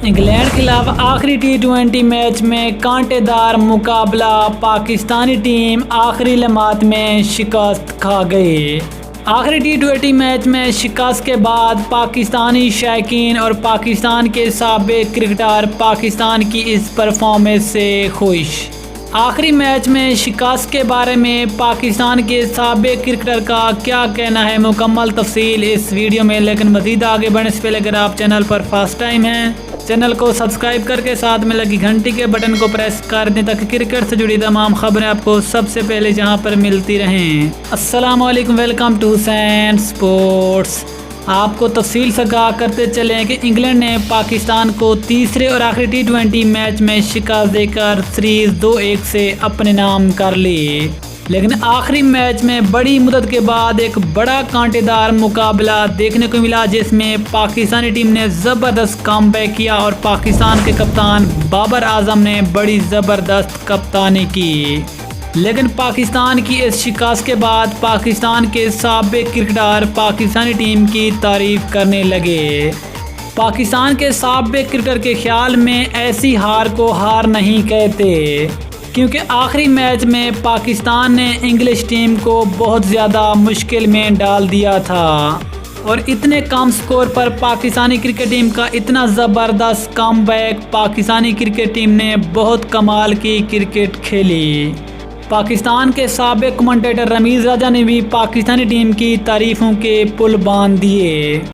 England के खिलाफ आखिरी T20 मैच में कांटेदार मुकाबला, पाकिस्तानी टीम आखिरी लम्हात में शिकस्त खा गई। आखिरी T20 मैच में शिकस्त के बाद पाकिस्तानी शायकीन और पाकिस्तान के साबिक क्रिकेटर पाकिस्तान की इस परफॉर्मेंस से खुश। आखिरी मैच में शिकस्त के बारे में पाकिस्तान के साबिक क्रिकेटर का क्या कहना है, मुकम्मल तफसील इस वीडियो में। लेकिन मज़ीद आगे बढ़ने से पहले अगर आप चैनल पर फर्स्ट टाइम हैं, चैनल को सब्सक्राइब करके साथ में लगी घंटी के बटन को प्रेस कर दें ताकि क्रिकेट से जुड़ी तमाम खबरें आपको सबसे पहले जहां पर मिलती रहें। अस्सलाम वालेकुम, वेलकम टू हुसैन स्पोर्ट्स। आपको तफसील से आगाह करते चलें कि इंग्लैंड ने पाकिस्तान को तीसरे और आखिरी T20 मैच में शिकस्त देकर सीरीज 2-1 से अपने नाम कर ली। लेकिन आखिरी मैच में बड़ी मुद्दत के बाद एक बड़ा कांटेदार मुकाबला देखने को मिला, जिसमें पाकिस्तानी टीम ने ज़बरदस्त कमबैक किया और पाकिस्तान के कप्तान बाबर आजम ने बड़ी ज़बरदस्त कप्तानी की। लेकिन पाकिस्तान की इस शिकस्त के बाद पाकिस्तान के साबिक क्रिकेटर पाकिस्तानी टीम की तारीफ करने लगे। पाकिस्तान के साबिक क्रिकेटर के ख्याल में ऐसी हार को हार नहीं कहते, क्योंकि आखिरी मैच में पाकिस्तान ने इंग्लिश टीम को बहुत ज़्यादा मुश्किल में डाल दिया था और इतने कम स्कोर पर पाकिस्तानी क्रिकेट टीम का इतना ज़बरदस्त कमबैक, पाकिस्तानी क्रिकेट टीम ने बहुत कमाल की क्रिकेट खेली। पाकिस्तान के साबिक कमेंटेटर रमीज़ राजा ने भी पाकिस्तानी टीम की तारीफ़ों के पुल बांध दिए।